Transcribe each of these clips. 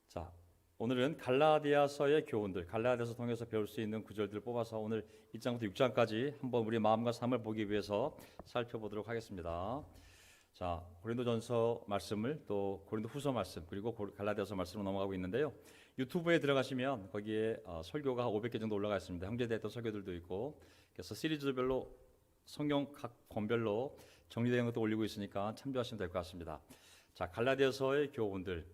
자, 오늘은 갈라디아서의 교훈들, 갈라디아서 통해서 배울 수 있는 구절들을 뽑아서 오늘 1장부터 6장까지 한번 우리 마음과 삶을 보기 위해서 살펴보도록 하겠습니다. 자, 고린도전서 말씀을 또 고린도후서 말씀 그리고 갈라디아서 말씀으로 넘어가고 있는데요. 유튜브에 들어가시면 거기에 설교가 한 500개 정도 올라가 있습니다. 형제됐던 설교들도 있고, 그래서 시리즈별로 성경 각 권별로 정리된 것도 올리고 있으니까 참조하시면 될 것 같습니다. 자, 갈라디아서의 교훈들.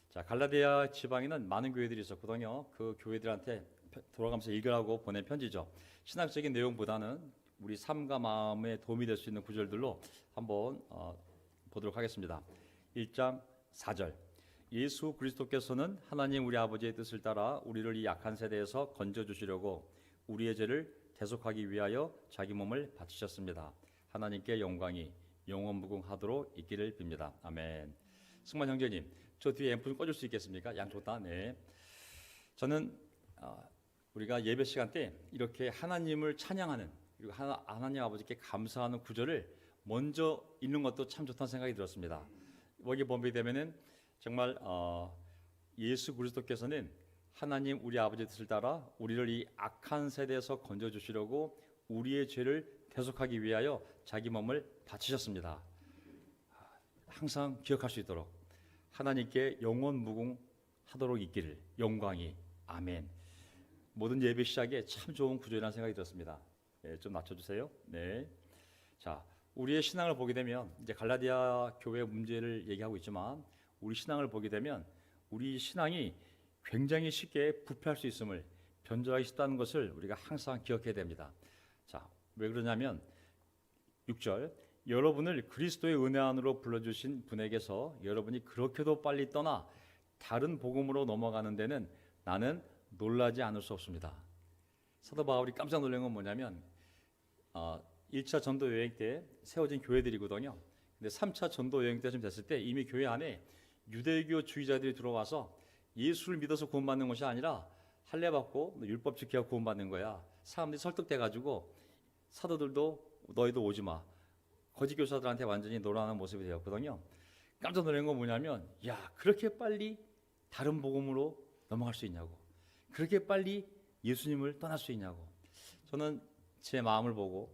자, 갈라디아 지방에는 많은 교회들이 있었거든요. 그 교회들한테 돌아가면서 읽으라고 보낸 편지죠. 신학적인 내용보다는 우리 삶과 마음에 도움이 될 수 있는 구절들로 한번 보도록 하겠습니다. 1장 4절. 예수 그리스도께서는 하나님 우리 아버지의 뜻을 따라 우리를 이 악한 세대에서 건져 주시려고 우리의 죄를 대속하기 위하여 자기 몸을 바치셨습니다. 하나님께 영광이 영원무궁하도록 있기를 빕니다. 아멘. 승만 형제님, 저 뒤에 앰프 좀 꺼줄 수 있겠습니까? 양쪽 다. 네. 저는 우리가 예배 시간 때 이렇게 하나님을 찬양하는, 그리고 하나님 아버지께 감사하는 구절을 먼저 읽는 것도 참 좋다는 생각이 들었습니다. 여기 보게 되면은 정말 예수 그리스도께서는 하나님 우리 아버지의 뜻을 따라 우리를 이 악한 세대에서 건져 주시려고 우리의 죄를 대속하기 위하여 자기 몸을 바치셨습니다. 항상 기억할 수 있도록 하나님께 영원 무궁하도록 있기를 영광이. 아멘. 모든 예배 시작에 참 좋은 구절이라는 생각이 들었습니다. 네, 좀 낮춰주세요. 네. 자, 우리의 신앙을 보게 되면 이제 갈라디아 교회 문제를 얘기하고 있지만 우리 신앙을 보게 되면 우리 신앙이 굉장히 쉽게 부패할 수 있음을, 변절하기 쉽다는 것을 우리가 항상 기억해야 됩니다. 자, 왜 그러냐면 6절. 여러분을 그리스도의 은혜 안으로 불러주신 분에게서 여러분이 그렇게도 빨리 떠나 다른 복음으로 넘어가는 데는 나는 놀라지 않을 수 없습니다. 사도 바울이 깜짝 놀란 건 뭐냐면 1차 전도 여행 때 세워진 교회들이거든요. 근데 3차 전도 여행 때쯤 됐을 때 이미 교회 안에 유대교주의자들이 들어와서 예수를 믿어서 구원받는 것이 아니라 할례 받고 율법 지켜야 구원받는 거야. 사람들이 설득돼가지고 사도들도 너희도 오지 마, 거짓 교사들한테 완전히 놀아나는 모습이 되었거든요. 깜짝 놀란 건 뭐냐면, 야, 그렇게 빨리 다른 복음으로 넘어갈 수 있냐고, 그렇게 빨리 예수님을 떠날 수 있냐고. 저는 제 마음을 보고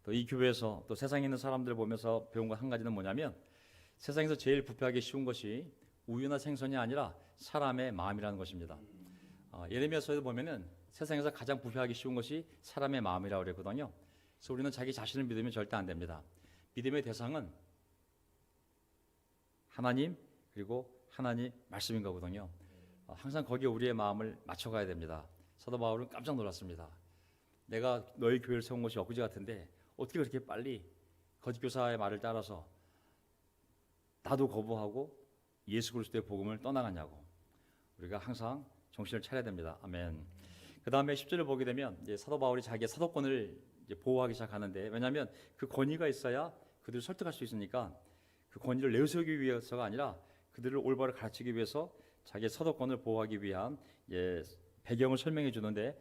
또 이 교회에서 또 세상에 있는 사람들을 보면서 배운 것 한 가지는 뭐냐면, 세상에서 제일 부패하기 쉬운 것이 우유나 생선이 아니라 사람의 마음이라는 것입니다. 예레미야서에도 보면은 세상에서 가장 부패하기 쉬운 것이 사람의 마음이라고 그랬거든요. 그래서 우리는 자기 자신을 믿으면 절대 안 됩니다. 믿음의 대상은 하나님 그리고 하나님 말씀인 거거든요. 항상 거기에 우리의 마음을 맞춰가야 됩니다. 사도 바울은 깜짝 놀랐습니다. 내가 너희 교회를 세운 것이 엊그제 같은데 어떻게 그렇게 빨리 거짓 교사의 말을 따라서 나도 거부하고 예수 그리스도의 복음을 떠나갔냐고. 우리가 항상 정신을 차려야 됩니다. 아멘. 그 다음에 10절을 보게 되면 이제 사도 바울이 자기의 사도권을 이제 보호하기 시작하는데, 왜냐하면 그 권위가 있어야 그들을 설득할 수 있으니까 그 권위를 내세우기 위해서가 아니라 그들을 올바로 가르치기 위해서 자기의 사도권을 보호하기 위한 배경을 설명해 주는데,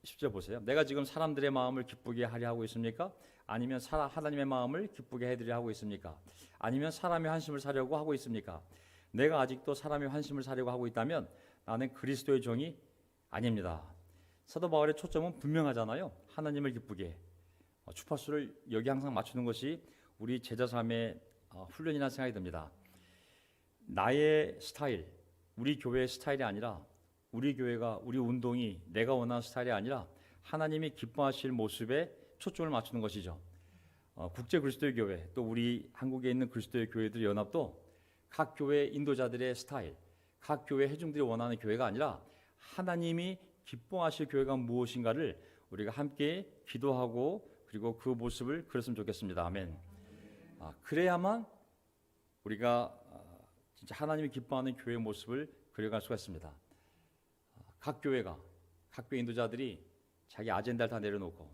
10절 보세요. 내가 지금 사람들의 마음을 기쁘게 하려 하고 있습니까? 아니면 하나님의 마음을 기쁘게 해드리려 하고 있습니까? 아니면 사람의 환심을 사려고 하고 있습니까? 내가 아직도 사람의 환심을 사려고 하고 있다면 나는 그리스도의 종이 아닙니다. 사도 바울의 초점은 분명하잖아요. 하나님을 기쁘게. 주파수를 여기 항상 맞추는 것이 우리 제자 삶의 훈련이라는 생각이 듭니다. 나의 스타일, 우리 교회의 스타일이 아니라, 우리 교회가, 우리 운동이 내가 원하는 스타일이 아니라 하나님이 기뻐하실 모습에 초점을 맞추는 것이죠. 국제 그리스도의 교회, 또 우리 한국에 있는 그리스도의 교회들 연합도 각 교회 인도자들의 스타일, 각 교회 회중들이 원하는 교회가 아니라 하나님이 기뻐하실 교회가 무엇인가를 우리가 함께 기도하고 그리고 그 모습을 그렸으면 좋겠습니다. 아멘. 그래야만 우리가 진짜 하나님이 기뻐하는 교회의 모습을 그려갈 수가 있습니다. 각 교회가, 각 교회 인도자들이 자기 아젠다를 다 내려놓고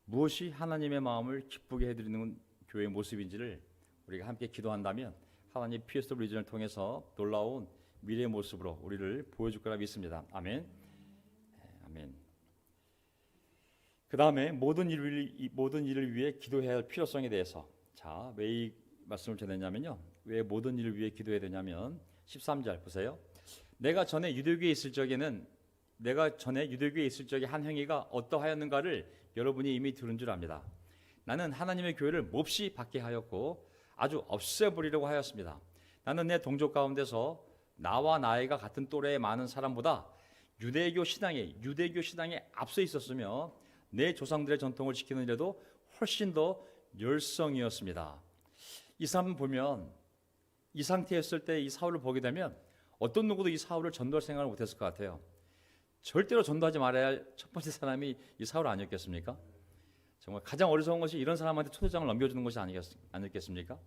무엇이 하나님의 마음을 기쁘게 해드리는 교회의 모습인지를 우리가 함께 기도한다면 하나님 PSW 리전을 통해서 놀라운 미래의 모습으로 우리를 보여줄 거라 믿습니다. 아멘. 아멘. 그 다음에 모든 일을 위해 기도해야 할 필요성에 대해서, 자, 자, 왜 이 말씀을 전했냐면요. 왜 모든 일을 위해 기도해야 되냐면 13절 보세요. 내가 전에 유대교에 있을 적에 한 행위가 어떠하였는가를 여러분이 이미 들은 줄 압니다. 나는 하나님의 교회를 몹시 받게 하였고 아주 없애버리려고 하였습니다. 나는 내 동족 가운데서 나와 나이가 같은 또래의 많은 사람보다 유대교 신앙에 앞서 있었으며 내 조상들의 전통을 지키는 일에도 훨씬 더 열성이었습니다. 이 사람 보면 이 상태였을 때 이 사울을 보게 되면 어떤 누구도 이 사울을 전도할 생각을 못했을 것 같아요. 절대로 전도하지 말아야 할 첫 번째 사람이 이 사울 아니었겠습니까? 정말 가장 어리석은 것이 이런 사람한테 초대장을 넘겨주는 것이 아니었겠습니까?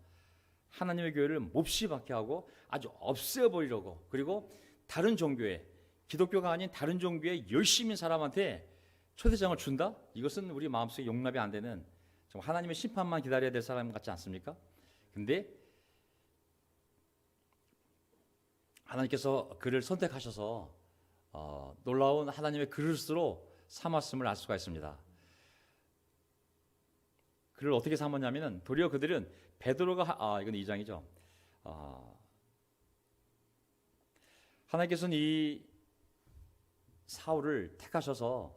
하나님의 교회를 몹시 박해하고 아주 없애버리려고, 그리고 다른 종교에, 기독교가 아닌 다른 종교에 열심인 사람한테 초대장을 준다? 이것은 우리 마음속에 용납이 안 되는, 정말 하나님의 심판만 기다려야 될 사람 같지 않습니까? 근데 하나님께서 그를 선택하셔서 놀라운 하나님의 그릇으로 삼았음을 알 수가 있습니다. 그를 어떻게 삼았냐면은 도리어 그들은 베드로가 이건 2장이죠. 하나님께서는 이 사울을 택하셔서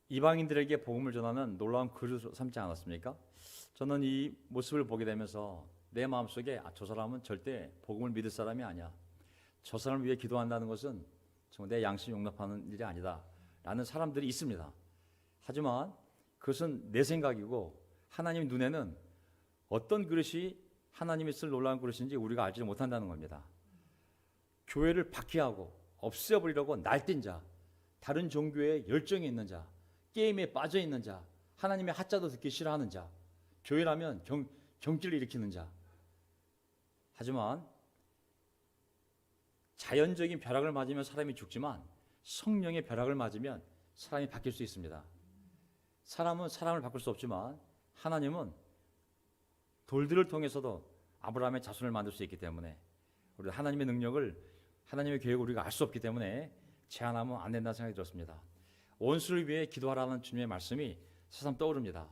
이방인들에게 복음을 전하는 놀라운 그릇으로 삼지 않았습니까? 저는 이 모습을 보게 되면서 내 마음속에 저 사람은 절대 복음을 믿을 사람이 아니야. 저 사람을 위해 기도한다는 것은 정말 내 양심이 용납하는 일이 아니다 라는 사람들이 있습니다. 하지만 그것은 내 생각이고 하나님 눈에는 어떤 그릇이 하나님이 쓸 놀라운 그릇인지 우리가 알지 못한다는 겁니다. 교회를 박해하고 없애버리려고 날뛴 자, 다른 종교에 열정이 있는 자, 게임에 빠져 있는 자, 하나님의 하자도 듣기 싫어하는 자, 교회라면 경기를 일으키는 자. 하지만 자연적인 벼락을 맞으면 사람이 죽지만 성령의 벼락을 맞으면 사람이 바뀔 수 있습니다. 사람은 사람을 바꿀 수 없지만 하나님은 돌들을 통해서도 아브라함의 자손을 만들 수 있기 때문에 우리 하나님의 능력을, 하나님의 계획을 우리가 알 수 없기 때문에 제한하면 안 된다는 생각이 들었습니다. 원수를 위해 기도하라는 주님의 말씀이 새삼 떠오릅니다.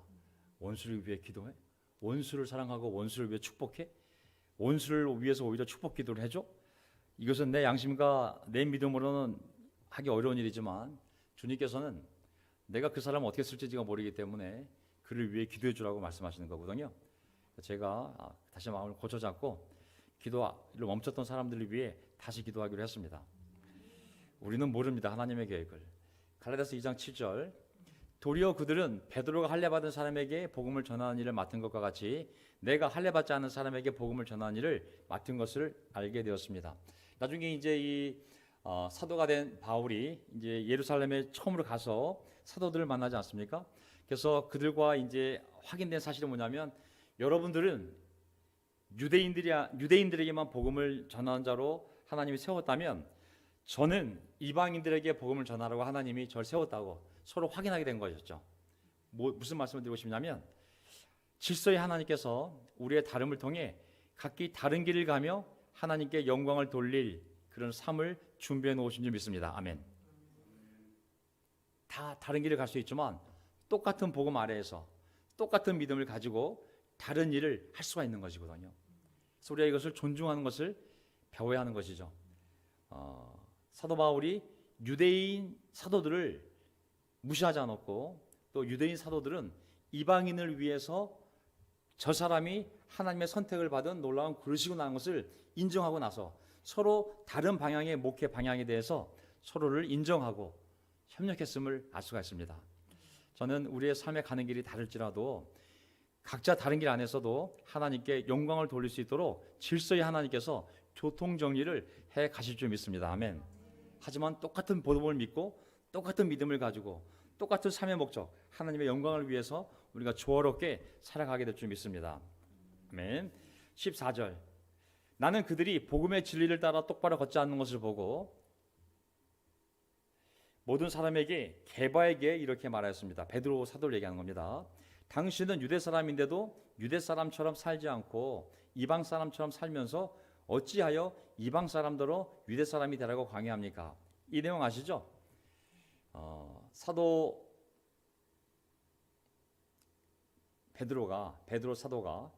원수를 위해 기도해? 원수를 사랑하고 원수를 위해 축복해? 원수를 위해서 오히려 축복 기도를 해줘? 이것은 내 양심과 내 믿음으로는 하기 어려운 일이지만 주님께서는 내가 그 사람을 어떻게 쓸지가 모르기 때문에 그를 위해 기도해 주라고 말씀하시는 거거든요. 제가 다시 마음을 고쳐잡고 기도를 멈췄던 사람들을 위해 다시 기도하기로 했습니다. 우리는 모릅니다. 하나님의 계획을. 갈라디아서 2장 7절 도리어 그들은 베드로가 할례받은 사람에게 복음을 전하는 일을 맡은 것과 같이 내가 할례받지 않은 사람에게 복음을 전하는 일을 맡은 것을 알게 되었습니다. 나중에 이제 이 사도가 된 바울이 이제 예루살렘에 처음으로 가서 사도들을 만나지 않습니까? 그래서 그들과 이제 확인된 사실은 뭐냐면 여러분들은 유대인들에게만 복음을 전하는 자로 하나님이 세웠다면 저는 이방인들에게 복음을 전하라고 하나님이 저를 세웠다고 서로 확인하게 된 것이었죠. 무슨 말씀을 드리고 싶냐면 질서의 하나님께서 우리의 다름을 통해 각기 다른 길을 가며 하나님께 영광을 돌릴 그런 삶을 준비해 놓으신 줄 믿습니다. 아멘. 다 다른 길을 갈 수 있지만 똑같은 복음 아래에서 똑같은 믿음을 가지고 다른 일을 할 수가 있는 것이거든요. 그래서 우리가 이것을 존중하는 것을 배워야 하는 것이죠. 사도 바울이 유대인 사도들을 무시하지 않았고 또 유대인 사도들은 이방인을 위해서 저 사람이 하나님의 선택을 받은 놀라운 그릇이구나 하는 것을 인정하고 나서 서로 다른 방향의 목회 방향에 대해서 서로를 인정하고 협력했음을 알 수가 있습니다. 저는 우리의 삶에 가는 길이 다를지라도 각자 다른 길 안에서도 하나님께 영광을 돌릴 수 있도록 질서의 하나님께서 교통정리를 해 가실 줄 믿습니다. 아멘. 하지만 똑같은 복음을 믿고 똑같은 믿음을 가지고 똑같은 삶의 목적 하나님의 영광을 위해서 우리가 조화롭게 살아가게 될 줄 믿습니다. 아멘. 14절 나는 그들이 복음의 진리를 따라 똑바로 걷지 않는 것을 보고 모든 사람에게 개바에게 이렇게 말하였습니다. 베드로 사도를 얘기하는 겁니다. 당신은 유대 사람인데도 유대 사람처럼 살지 않고 이방 사람처럼 살면서 어찌하여 이방 사람대로 유대 사람이 되라고 강요합니까? 이 내용 아시죠? 베드로 사도가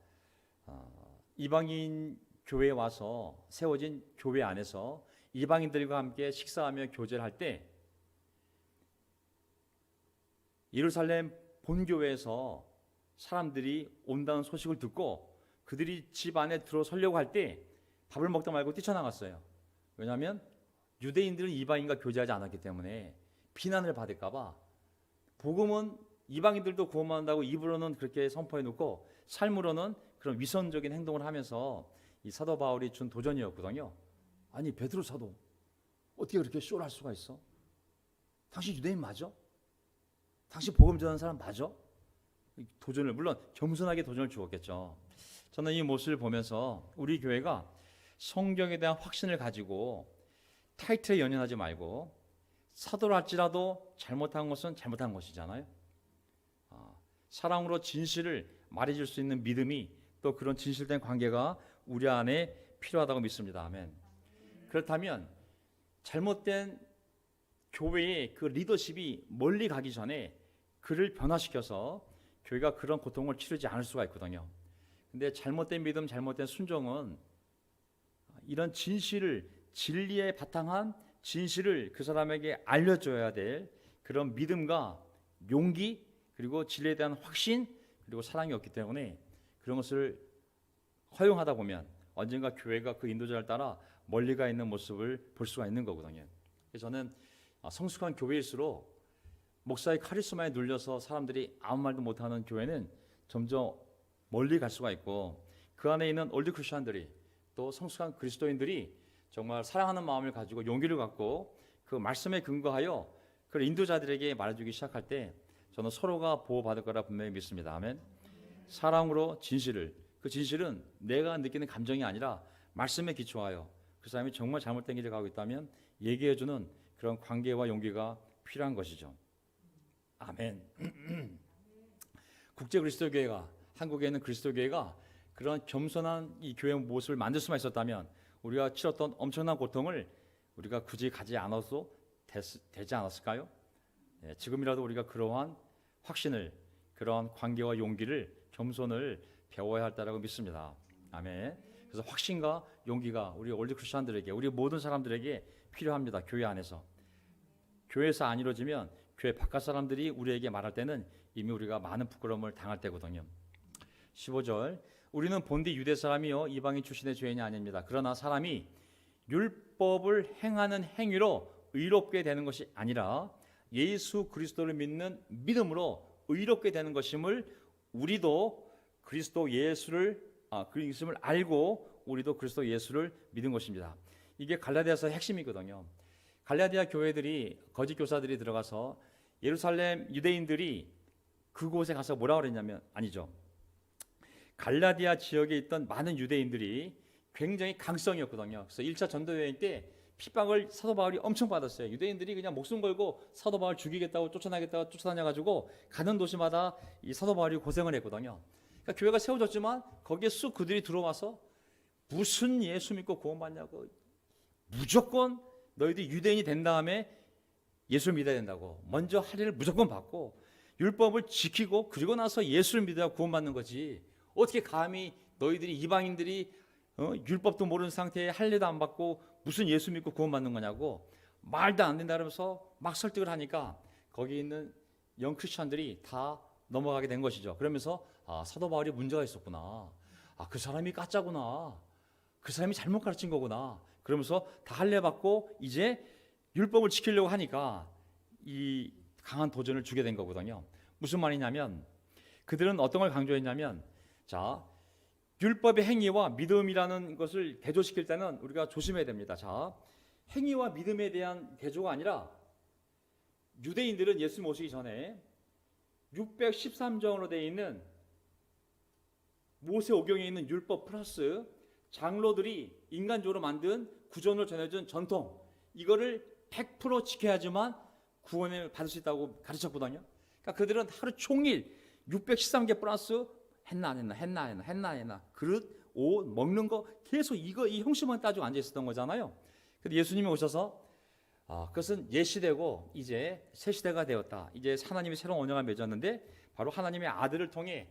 이방인 교회에 와서 세워진 교회 안에서 이방인들과 함께 식사하며 교제를 할 때 예루살렘 본교회에서 사람들이 온다는 소식을 듣고 그들이 집 안에 들어서려고 할 때 밥을 먹다 말고 뛰쳐나갔어요. 왜냐하면 유대인들은 이방인과 교제하지 않았기 때문에 비난을 받을까 봐. 복음은 이방인들도 구원받는다고 입으로는 그렇게 선포해 놓고 삶으로는 그런 위선적인 행동을 하면서 이 사도 바울이 준 도전이었거든요. 아니 베드로 사도 어떻게 그렇게 쇼를 할 수가 있어? 당신 유대인 맞아? 당신 복음 전하는 사람 맞아? 도전을, 물론 겸손하게 도전을 주었겠죠. 저는 이 모습을 보면서 우리 교회가 성경에 대한 확신을 가지고 타이틀에 연연하지 말고 사도를 할지라도 잘못한 것은 잘못한 것이잖아요. 사랑으로 진실을 말해줄 수 있는 믿음이, 또 그런 진실된 관계가 우리 안에 필요하다고 믿습니다. 아멘. 그렇다면 잘못된 교회의 그 리더십이 멀리 가기 전에 그를 변화시켜서 교회가 그런 고통을 치르지 않을 수가 있거든요. 근데 잘못된 믿음, 잘못된 순종은 이런 진실을, 진리에 바탕한 진실을 그 사람에게 알려줘야 될 그런 믿음과 용기, 그리고 진리에 대한 확신, 그리고 사랑이 없기 때문에 그런 것을 허용하다 보면 언젠가 교회가 그 인도자를 따라 멀리 가 있는 모습을 볼 수가 있는 거거든요. 그래서 저는 성숙한 교회일수록 목사의 카리스마에 눌려서 사람들이 아무 말도 못하는 교회는 점점 멀리 갈 수가 있고, 그 안에 있는 올드 크리스천들이, 또 성숙한 그리스도인들이 정말 사랑하는 마음을 가지고 용기를 갖고 그 말씀에 근거하여 그 인도자들에게 말해주기 시작할 때 저는 서로가 보호받을 거라 분명히 믿습니다. 아멘. 사랑으로 진실을, 그 진실은 내가 느끼는 감정이 아니라 말씀에 기초하여 그 사람이 정말 잘못된 길을 가고 있다면 얘기해주는 그런 관계와 용기가 필요한 것이죠. 아멘. 국제 그리스도교회가, 한국에 있는 그리스도교회가 그런 겸손한 이 교회 모습을 만들 수만 있었다면 우리가 치렀던 엄청난 고통을 우리가 굳이 가지 않아도 되지 않았을까요? 예, 지금이라도 우리가 그러한 확신을, 그러한 관계와 용기를, 겸손을 배워야 할다라고 믿습니다. 아멘. 그래서 확신과 용기가 우리 올드 크리스천들에게, 우리 모든 사람들에게 필요합니다. 교회 안에서. 교회에서 안 이루어지면 교회 바깥 사람들이 우리에게 말할 때는 이미 우리가 많은 부끄러움을 당할 때거든요. 15절, 우리는 본디 유대 사람이요 이방인 출신의 죄인이 아닙니다. 그러나 사람이 율법을 행하는 행위로 의롭게 되는 것이 아니라 예수 그리스도를 믿는 믿음으로 의롭게 되는 것임을 우리도 그리스도 예수를 그리스도를 알고 우리도 그리스도 예수를 믿은 것입니다. 이게 갈라디아서의 핵심이거든요. 갈라디아 교회들이, 거짓 교사들이 들어가서 예루살렘 유대인들이 그곳에 가서 뭐라고 그랬냐면, 아니죠, 갈라디아 지역에 있던 많은 유대인들이 굉장히 강성이었거든요. 그래서 1차 전도 여행 때 핍박을 사도 바울이 엄청 받았어요. 유대인들이 그냥 목숨 걸고 사도 바울 죽이겠다고 쫓아나겠다고 쫓아다녀가지고 가는 도시마다 이 사도 바울이 고생을 했거든요. 그러니까 교회가 세워졌지만 거기에 쑥 그들이 들어와서 무슨 예수 믿고 구원받냐고, 무조건 너희들이 유대인이 된 다음에 예수를 믿어야 된다고, 먼저 할례를 무조건 받고 율법을 지키고 그리고 나서 예수를 믿어야 구원받는 거지, 어떻게 감히 너희들이 이방인들이 율법도 모르는 상태에 할례도 안 받고 무슨 예수 믿고 구원받는 거냐고 말도 안 된다 그러면서 막 설득을 하니까 거기 있는 영 크리스천들이 다 넘어가게 된 것이죠. 그러면서 사도 바울이 문제가 있었구나, 그 사람이 가짜구나, 그 사람이 잘못 가르친 거구나, 그러면서 다 할례 받고 이제 율법을 지키려고 하니까 이 강한 도전을 주게 된 거거든요. 무슨 말이냐면 그들은 어떤 걸 강조했냐면, 자, 율법의 행위와 믿음이라는 것을 대조시킬 때는 우리가 조심해야 됩니다. 자, 행위와 믿음에 대한 대조가 아니라 유대인들은 예수 모시기 전에 613정으로 되어 있는 모세오경에 있는 율법 플러스 장로들이 인간적으로 만든 구전을 전해준 전통, 이거를 100% 지켜야지만 구원을 받을 수 있다고 가르쳤거든요. 그러니까 그들은 하루 종일 613개 플러스 했나 안 했나 그릇, 옷, 먹는 거 계속 이 형식만 따지고 앉아 있었던 거잖아요. 근데 예수님이 오셔서 그것은 옛 시대고 이제 새 시대가 되었다. 이제 하나님이 새로운 언약을 맺었는데 바로 하나님의 아들을 통해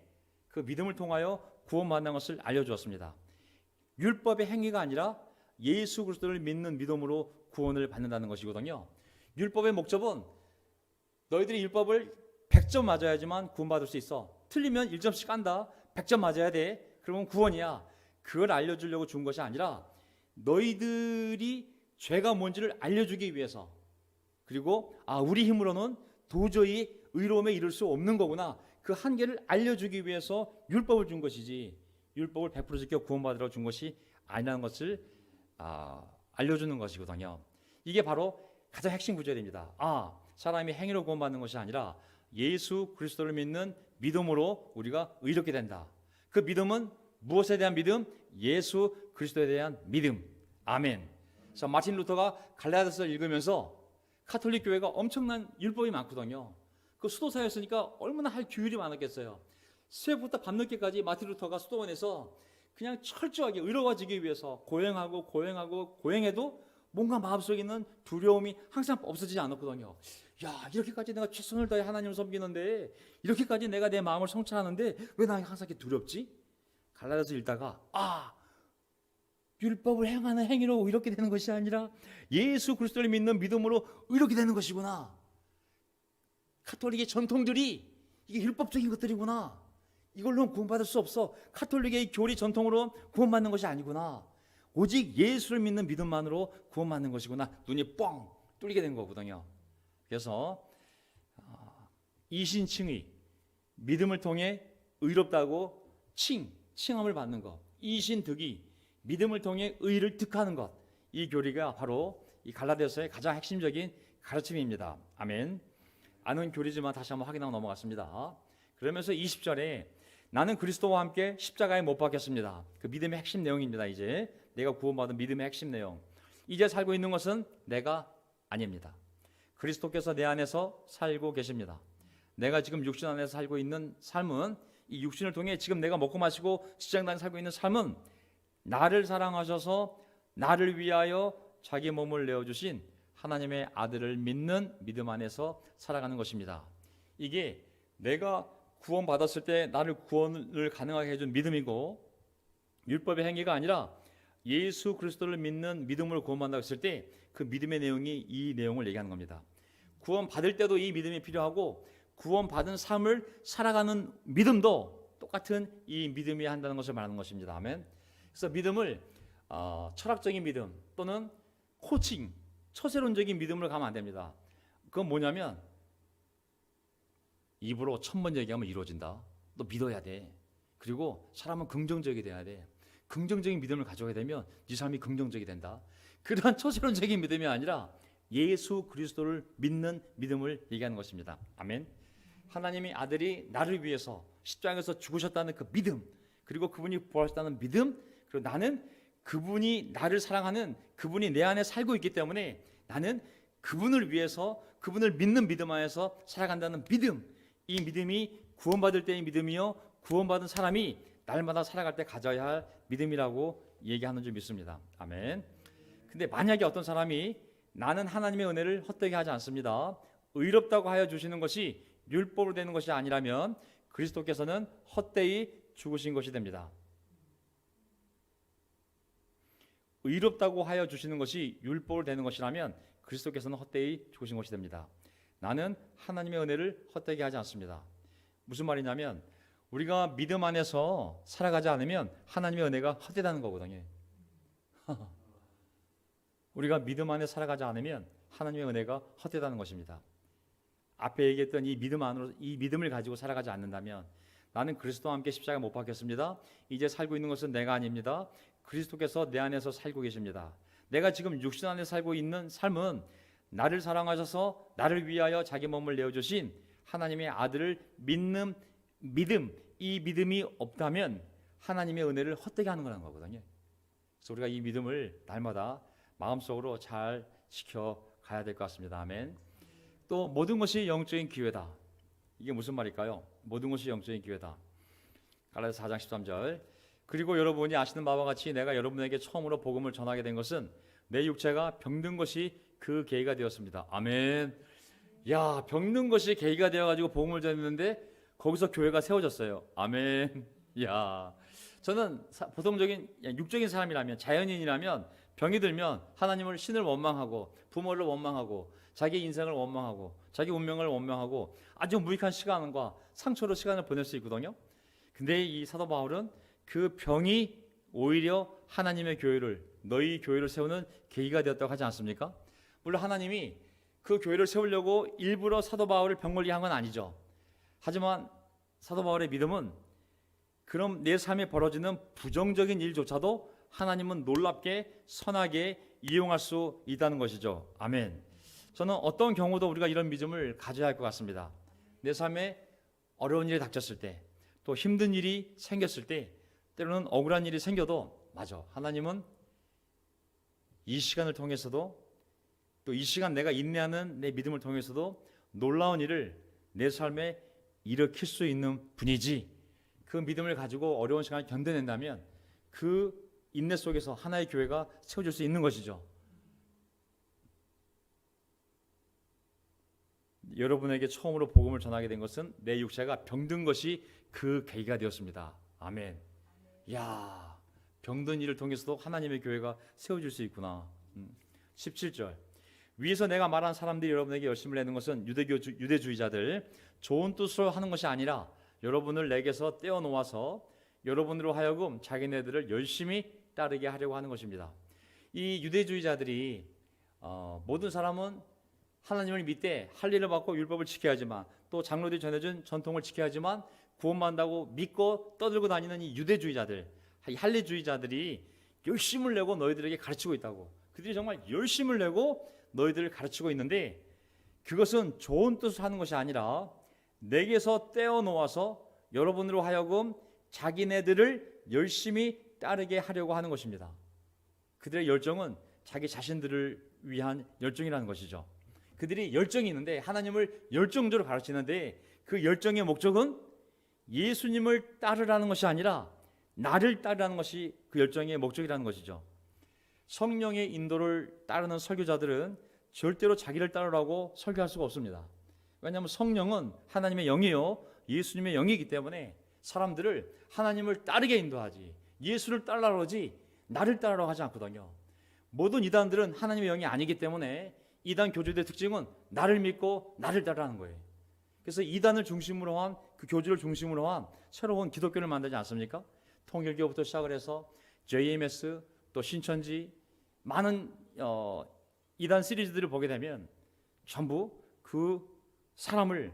그 믿음을 통하여 구원받는 것을 알려주었습니다. 율법의 행위가 아니라 예수 그리스도를 믿는 믿음으로 구원을 받는다는 것이거든요. 율법의 목적은 너희들이 율법을 100점 맞아야지만 구원받을 수 있어. 틀리면 1점씩 깐다. 100점 맞아야 돼. 그러면 구원이야. 그걸 알려주려고 준 것이 아니라 너희들이 죄가 뭔지를 알려주기 위해서, 그리고 우리 힘으로는 도저히 의로움에 이를 수 없는 거구나, 그 한계를 알려주기 위해서 율법을 준 것이지, 율법을 100% 지켜 구원받으라고 준 것이 아니라는 것을 알려주는 것이거든요. 이게 바로 가장 핵심 구절입니다. 사람이 행위로 구원받는 것이 아니라 예수 그리스도를 믿는 믿음으로 우리가 의롭게 된다. 그 믿음은 무엇에 대한 믿음? 예수 그리스도에 대한 믿음. 아멘. 자, 마틴 루터가 갈라디아서를 읽으면서 카톨릭 교회가 엄청난 율법이 많거든요. 그 수도사였으니까 얼마나 할 규율이 많았겠어요. 새벽부터 밤늦게까지 마틴 루터가 수도원에서 그냥 철저하게 의로워지기 위해서 고행해도 뭔가 마음속에 있는 두려움이 항상 없어지지 않았거든요. 이렇게까지 내가 최선을 다해 하나님을 섬기는데, 이렇게까지 내가 내 마음을 성찰하는데 왜 나 항상 이렇게 두렵지? 갈라디아서 읽다가 율법을 행하는 행위로 의롭게 되는 것이 아니라 예수 그리스도를 믿는 믿음으로 의롭게 되는 것이구나. 카톨릭의 전통들이 이게 율법적인 것들이구나. 이걸로는 구원받을 수 없어. 카톨릭의 교리 전통으로 구원받는 것이 아니구나. 오직 예수를 믿는 믿음만으로 구원받는 것이구나. 눈이 뻥 뚫리게 된 거거든요. 그래서 이신칭의, 믿음을 통해 의롭다고 칭함을 받는 것, 이신득의, 믿음을 통해 의를 득하는 것, 이 교리가 바로 이 갈라디아서의 가장 핵심적인 가르침입니다. 아멘. 아는 교리지만 다시 한번 확인하고 넘어갔습니다. 그러면서 20절에 나는 그리스도와 함께 십자가에 못 박혔습니다. 그 믿음의 핵심 내용입니다. 이제 내가 구원받은 믿음의 핵심 내용. 이제 살고 있는 것은 내가 아닙니다. 그리스도께서 내 안에서 살고 계십니다. 내가 지금 육신 안에서 살고 있는 삶은, 이 육신을 통해 지금 내가 먹고 마시고 직장다니며 살고 있는 삶은 나를 사랑하셔서 나를 위하여 자기 몸을 내어주신 하나님의 아들을 믿는 믿음 안에서 살아가는 것입니다. 이게 내가 구원받았을 때 나를 구원을 가능하게 해준 믿음이고, 율법의 행위가 아니라 예수 그리스도를 믿는 믿음으로 구원받는다고 했을 때 그 믿음의 내용이 이 내용을 얘기하는 겁니다. 구원받을 때도 이 믿음이 필요하고, 구원받은 삶을 살아가는 믿음도 똑같은 이 믿음이 한다는 것을 말하는 것입니다. 아멘. 그래서 믿음을 철학적인 믿음 또는 코칭, 처세론적인 믿음으로 가면 안 됩니다. 그건 뭐냐면 입으로 1000번 얘기하면 이루어진다. 너 믿어야 돼. 그리고 사람은 긍정적이 돼야 돼. 긍정적인 믿음을 가져가게 되면 네 삶이 긍정적이 된다. 그런 처세론적인 믿음이 아니라 예수 그리스도를 믿는 믿음을 얘기하는 것입니다. 아멘. 하나님의 아들이 나를 위해서 십자가에서 죽으셨다는 그 믿음, 그리고 그분이 부활하셨다는 믿음, 그리고 나는 그분이 나를 사랑하는 그분이 내 안에 살고 있기 때문에 나는 그분을 위해서, 그분을 믿는 믿음 안에서 살아간다는 믿음, 이 믿음이 구원받을 때의 믿음이요, 구원받은 사람이 날마다 살아갈 때 가져야 할 믿음이라고 얘기하는 줄 믿습니다. 아멘. 근데 만약에 어떤 사람이 나는 하나님의 은혜를 헛되게 하지 않습니다, 의롭다고 하여 주시는 것이 율법으로 되는 것이 아니라면 그리스도께서는 헛되이 죽으신 것이 됩니다. 의롭다고 하여 주시는 것이 율법으로 되는 것이라면 그리스도께서는 헛되이 죽으신 것이 됩니다. 나는 하나님의 은혜를 헛되게 하지 않습니다. 무슨 말이냐면 우리가 믿음 안에서 살아가지 않으면 하나님의 은혜가 헛되다는 거거든요. 우리가 믿음 안에 살아가지 않으면 하나님의 은혜가 헛되다는 것입니다. 앞에 얘기했던 이 믿음 안으로, 이 믿음을 가지고 살아가지 않는다면 나는 그리스도와 함께 십자가에 못 박혔습니다. 이제 살고 있는 것은 내가 아닙니다. 그리스도께서 내 안에서 살고 계십니다. 내가 지금 육신 안에 살고 있는 삶은 나를 사랑하셔서 나를 위하여 자기 몸을 내어주신 하나님의 아들을 믿는 믿음, 이 믿음이 없다면 하나님의 은혜를 헛되게 하는 거거든요. 그래서 우리가 이 믿음을 날마다 마음속으로 잘 지켜가야 될 것 같습니다. 아멘. 또 모든 것이 영적인 기회다. 이게 무슨 말일까요? 모든 것이 영적인 기회다. 갈라디아서 4장 13절. 그리고 여러분이 아시는 바와 같이 내가 여러분에게 처음으로 복음을 전하게 된 것은 내 육체가 병든 것이 그 계기가 되었습니다. 아멘. 야, 병든 것이 계기가 되어가지고 복음을 전했는데 거기서 교회가 세워졌어요. 아멘. 야, 저는 보통적인 육적인 사람이라면, 자연인이라면 병이 들면 하나님을, 신을 원망하고 부모를 원망하고 자기 인생을 원망하고 자기 운명을 원망하고 아주 무익한 시간과 상처로 시간을 보낼 수 있거든요. 근데 이 사도 바울은 그 병이 오히려 하나님의 교회를, 너희 교회를 세우는 계기가 되었다고 하지 않습니까? 물론 하나님이 그 교회를 세우려고 일부러 사도 바울을 병 걸리게 한 건 아니죠. 하지만 사도 바울의 믿음은 그럼 내 삶에 벌어지는 부정적인 일조차도 하나님은 놀랍게 선하게 이용할 수 있다는 것이죠. 아멘. 저는 어떤 경우도 우리가 이런 믿음을 가져야 할 것 같습니다. 내 삶에 어려운 일이 닥쳤을 때, 또 힘든 일이 생겼을 때, 때로는 억울한 일이 생겨도 맞아, 하나님은 이 시간을 통해서도, 또 이 시간 내가 인내하는 내 믿음을 통해서도 놀라운 일을 내 삶에 일으킬 수 있는 분이지. 그 믿음을 가지고 어려운 시간을 견뎌낸다면 그 인내 속에서 하나의 교회가 세워질 수 있는 것이죠. 여러분에게 처음으로 복음을 전하게 된 것은 내 육체가 병든 것이 그 계기가 되었습니다. 아멘. 야, 병든 일을 통해서도 하나님의 교회가 세워질 수 있구나. 17절. 위에서 내가 말한 사람들이 여러분에게 열심을 내는 것은 유대주의자들, 좋은 뜻으로 하는 것이 아니라 여러분을 내게서 떼어놓아서 여러분으로 하여금 자기네들을 열심히 따르게 하려고 하는 것입니다. 이 유대주의자들이 모든 사람은 하나님을 믿되 할 일을 받고 율법을 지켜야 하지만, 또 장로들이 전해준 전통을 지켜야 하지만 구원받는다고 믿고 떠들고 다니는 이 유대주의자들, 이 할례주의자들이 열심을 내고 너희들에게 가르치고 있다고. 그들이 정말 열심을 내고 너희들을 가르치고 있는데, 그것은 좋은 뜻을 하는 것이 아니라 내게서 떼어놓아서 여러분으로 하여금 자기네들을 열심히 따르게 하려고 하는 것입니다. 그들의 열정은 자기 자신들을 위한 열정이라는 것이죠. 그들이 열정이 있는데, 하나님을 열정적으로 가르치는데, 그 열정의 목적은 예수님을 따르라는 것이 아니라 나를 따르라는 것이 그 열정의 목적이라는 것이죠. 성령의 인도를 따르는 설교자들은 절대로 자기를 따르라고 설교할 수가 없습니다. 왜냐하면 성령은 하나님의 영이요, 예수님의 영이기 때문에 사람들을 하나님을 따르게 인도하지, 예수를 따르라고 하지 나를 따르라고 하지 않거든요. 모든 이단들은 하나님의 영이 아니기 때문에 이단 교주들의 특징은 나를 믿고 나를 따르라는 거예요. 그래서 이단을 중심으로 한, 그 교주를 중심으로 한 새로운 기독교를 만들지 않습니까? 통일교부터 시작을 해서 JMS, 또 신천지, 많은 이단 시리즈들을 보게 되면 전부 그 사람을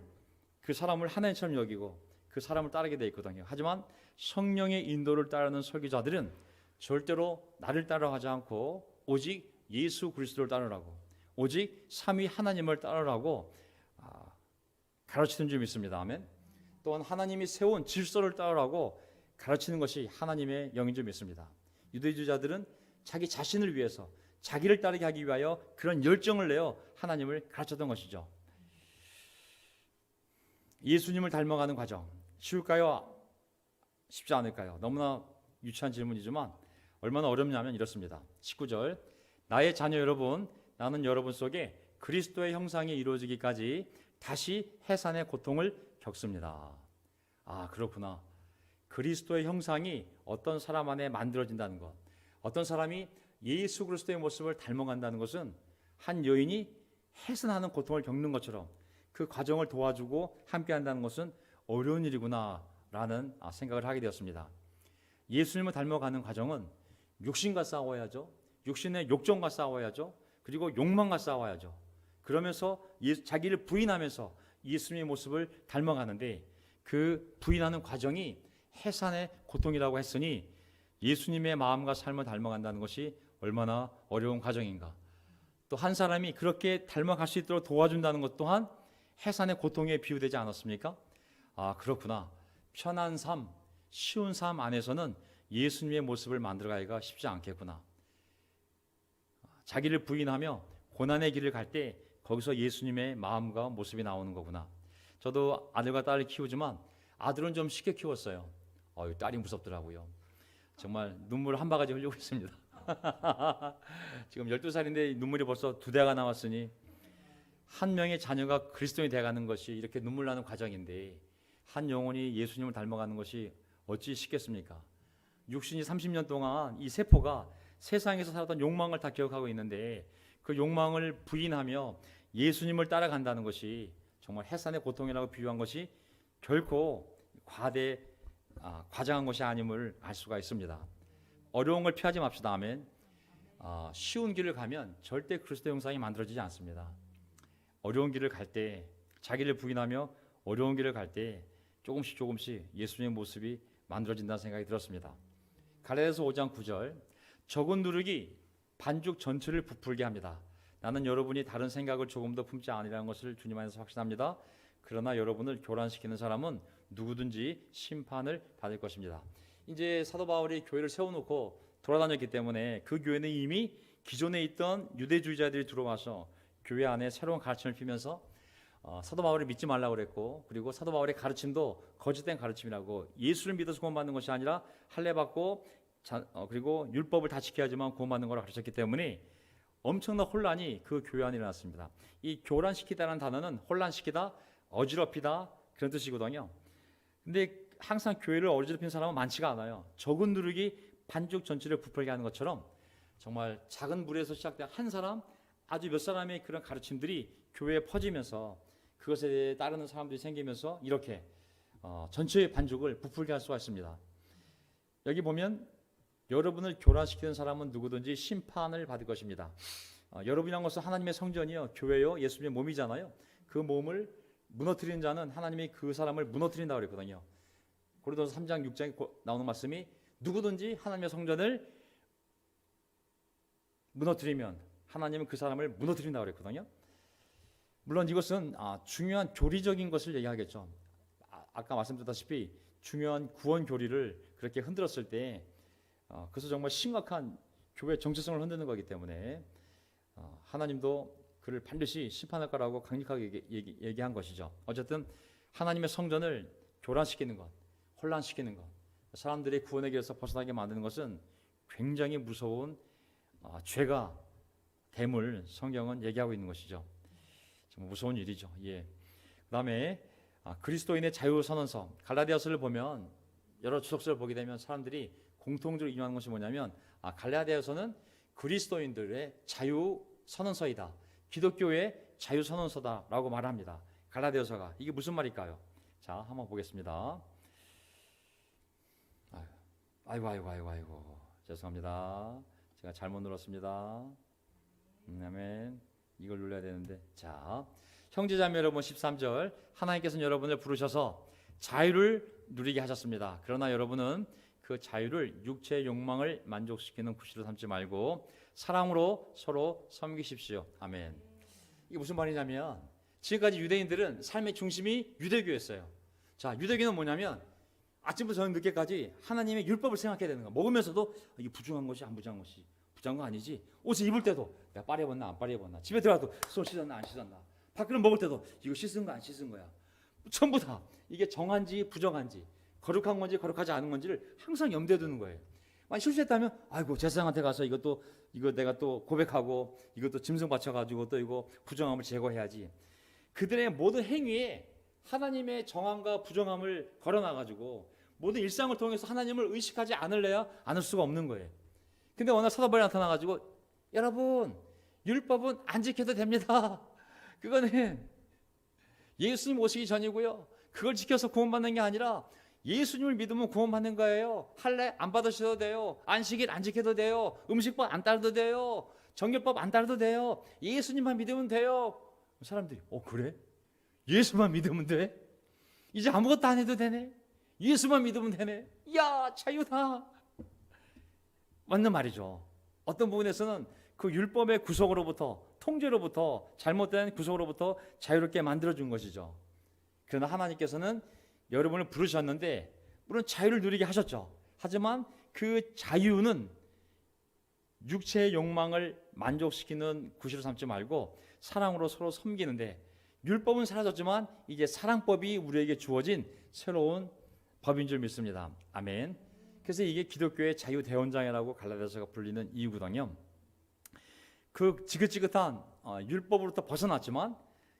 하나님처럼 여기고 그 사람을 따르게 돼 있거든요. 하지만 성령의 인도를 따르는 설교자들은 절대로 나를 따라가지 않고 오직 예수 그리스도를 따르라고, 오직 삼위 하나님을 따르라고 가르치는 줄 믿습니다. 아멘. 또한 하나님이 세운 질서를 따르라고 가르치는 것이 하나님의 영인 줄 믿습니다. 유대주의자들은 자기 자신을 위해서, 자기를 따르게 하기 위하여 그런 열정을 내어 하나님을 가르쳤던 것이죠. 예수님을 닮아가는 과정, 쉬울까요? 쉽지 않을까요? 너무나 유치한 질문이지만 얼마나 어렵냐면 이렇습니다. 19절. 나의 자녀 여러분, 나는 여러분 속에 그리스도의 형상이 이루어지기까지 다시 해산의 고통을 겪습니다. 아, 그렇구나. 그리스도의 형상이 어떤 사람 안에 만들어진다는 것, 어떤 사람이 예수 그리스도의 모습을 닮아간다는 것은 한 여인이 해산하는 고통을 겪는 것처럼 그 과정을 도와주고 함께한다는 것은 어려운 일이구나라는 생각을 하게 되었습니다. 예수님을 닮아가는 과정은 육신과 싸워야죠. 육신의 욕정과 싸워야죠. 그리고 욕망과 싸워야죠. 그러면서 자기를 부인하면서 예수님의 모습을 닮아가는데, 그 부인하는 과정이 해산의 고통이라고 했으니 예수님의 마음과 삶을 닮아간다는 것이 얼마나 어려운 과정인가. 또 한 사람이 그렇게 닮아갈 수 있도록 도와준다는 것 또한 해산의 고통에 비유되지 않았습니까? 아, 그렇구나. 편한 삶, 쉬운 삶 안에서는 예수님의 모습을 만들어가기가 쉽지 않겠구나. 자기를 부인하며 고난의 길을 갈 때 거기서 예수님의 마음과 모습이 나오는 거구나. 저도 아들과 딸을 키우지만 아들은 좀 쉽게 키웠어요. 딸이 무섭더라고요. 정말 눈물 한 바가지 흘리고 있습니다. 지금 12살인데 눈물이 벌써 2대가 나왔으니, 한 명의 자녀가 그리스도인이 되어가는 것이 이렇게 눈물 나는 과정인데 한 영혼이 예수님을 닮아가는 것이 어찌 쉽겠습니까? 육신이 30년 동안 이 세포가 세상에서 살았던 욕망을 다 기억하고 있는데 그 욕망을 부인하며 예수님을 따라간다는 것이 정말 해산의 고통이라고 비유한 것이 결코 과장한 것이 아님을 알 수가 있습니다. 어려운 걸 피하지 맙시다. 아멘. 쉬운 길을 가면 절대 그리스도 형상이 만들어지지 않습니다. 어려운 길을 갈 때, 자기를 부인하며 어려운 길을 갈 때 조금씩 예수님의 모습이 만들어진다는 생각이 들었습니다. 갈라디아서 5장 9절, 적은 누룩이 반죽 전체를 부풀게 합니다. 나는 여러분이 다른 생각을 조금도 품지 않으리라는 것을 주님 안에서 확신합니다. 그러나 여러분을 교란시키는 사람은 누구든지 심판을 받을 것입니다. 이제 사도 바울이 교회를 세워놓고 돌아다녔기 때문에 그 교회는 이미 기존에 있던 유대주의자들이 들어와서 교회 안에 새로운 가르침을 피면서 사도 바울을 믿지 말라고 그랬고, 그리고 사도 바울의 가르침도 거짓된 가르침이라고, 예수를 믿어서 구원받는 것이 아니라 할례 받고 그리고 율법을 다 지켜야지만 구원받는 걸 가르쳤기 때문에 엄청난 혼란이 그 교회 안에 일어났습니다. 이 교란시키다라는 단어는 혼란시키다, 어지럽히다 그런 뜻이거든요. 근데 항상 교회를 어지럽힌 사람은 많지가 않아요. 적은 누룩이 반죽 전체를 부풀게 하는 것처럼 정말 작은 물에서 시작된 한 사람, 아주 몇 사람의 그런 가르침들이 교회에 퍼지면서 그것에 따르는 사람들이 생기면서 이렇게 전체의 반죽을 부풀게 할 수가 있습니다. 여기 보면 여러분을 교란시키는 사람은 누구든지 심판을 받을 것입니다. 여러분이란 것은 하나님의 성전이요, 교회요, 예수님의 몸이잖아요. 그 몸을 무너뜨리는 자는 하나님이 그 사람을 무너뜨린다고 그랬거든요. 고린도서 3장 6장에 나오는 말씀이 누구든지 하나님의 성전을 무너뜨리면 하나님은 그 사람을 무너뜨린다고 그랬거든요. 물론 이것은 중요한 교리적인 것을 얘기하겠죠. 아까 말씀드렸다시피 중요한 구원 교리를 그렇게 흔들었을 때 그것은 정말 심각한 교회의 정체성을 흔드는 거기 때문에 하나님도 그를 반드시 심판할 거라고 강력하게 얘기한 것이죠. 어쨌든 하나님의 성전을 교란시키는 것, 혼란시키는 것, 사람들이 구원의 길에서 벗어나게 만드는 것은 굉장히 무서운 죄가 됨을 성경은 얘기하고 있는 것이죠. 정말 무서운 일이죠. 예. 그다음에 그리스도인의 자유선언서 갈라디아서를 보면 여러 주석서를 보게 되면 사람들이 공통적으로 인용하는 것이 뭐냐면 갈라디아서는 그리스도인들의 자유선언서이다, 기독교의 자유선언서다라고 말합니다. 갈라디아서가 이게 무슨 말일까요? 자, 한번 보겠습니다. 아이고 죄송합니다. 제가 잘못 눌렀습니다. 아멘. 이걸 눌러야 되는데. 자, 형제자매 여러분 13절, 하나님께서는 여러분을 부르셔서 자유를 누리게 하셨습니다. 그러나 여러분은 그 자유를 육체의 욕망을 만족시키는 구실로 삼지 말고 사랑으로 서로 섬기십시오. 아멘. 이게 무슨 말이냐면 지금까지 유대인들은 삶의 중심이 유대교였어요. 자, 유대교는 뭐냐면 아침부터 저녁 늦게까지 하나님의 율법을 생각해야 되는 거야. 먹으면서도 이게 부정한 것이 안 부정한 것이, 부정한 거 아니지. 옷을 입을 때도 야, 빨리 입었나 안 빨리 입었나, 집에 들어가도 손 씻었나 안 씻었나, 밖으로 먹을 때도 이거 씻은 거 안 씻은 거야. 전부 다 이게 정한지 부정한지, 거룩한 건지 거룩하지 않은 건지를 항상 염두에 두는 거예요. 만약 실수했다면 아이고 제사장한테 가서 이거 내가 또 고백하고 이것도 짐승 바쳐가지고 또 이거 부정함을 제거해야지. 그들의 모든 행위에 하나님의 정함과 부정함을 걸어놔가지고 모든 일상을 통해서 하나님을 의식하지 않을 수가 없는 거예요. 근데 어느 날 사도 바울이 나타나가지고 여러분 율법은 안 지켜도 됩니다. 그거는 예수님 오시기 전이고요, 그걸 지켜서 구원받는 게 아니라 예수님을 믿으면 구원받는 거예요. 할례 안 받으셔도 돼요, 안식일 안 지켜도 돼요, 음식법 안 따라도 돼요, 정결법 안 따라도 돼요, 예수님만 믿으면 돼요. 사람들이 그래? 예수만 믿으면 돼? 이제 아무것도 안 해도 되네? 예수만 믿으면 되네? 야, 자유다. 맞는 말이죠. 어떤 부분에서는 그 율법의 구속으로부터, 통제로부터, 잘못된 구속으로부터 자유롭게 만들어준 것이죠. 그러나 하나님께서는 여러분을 부르셨는데 물론 자유를 누리게 하셨죠. 하지만 그 자유는 육체의 욕망을 만족시키는 구실로 삼지 말고 사랑으로 서로 섬기는데, 율법은 사라졌지만 이제 사랑법이 우리에게 주어진 새로운 법인 줄 믿습니다. 아멘. 그래서 이게 기독교의 자유대원장이라고 갈라디아서가 불리는 이유거든요. 그 지긋지긋한 율법으로부터 벗어났지만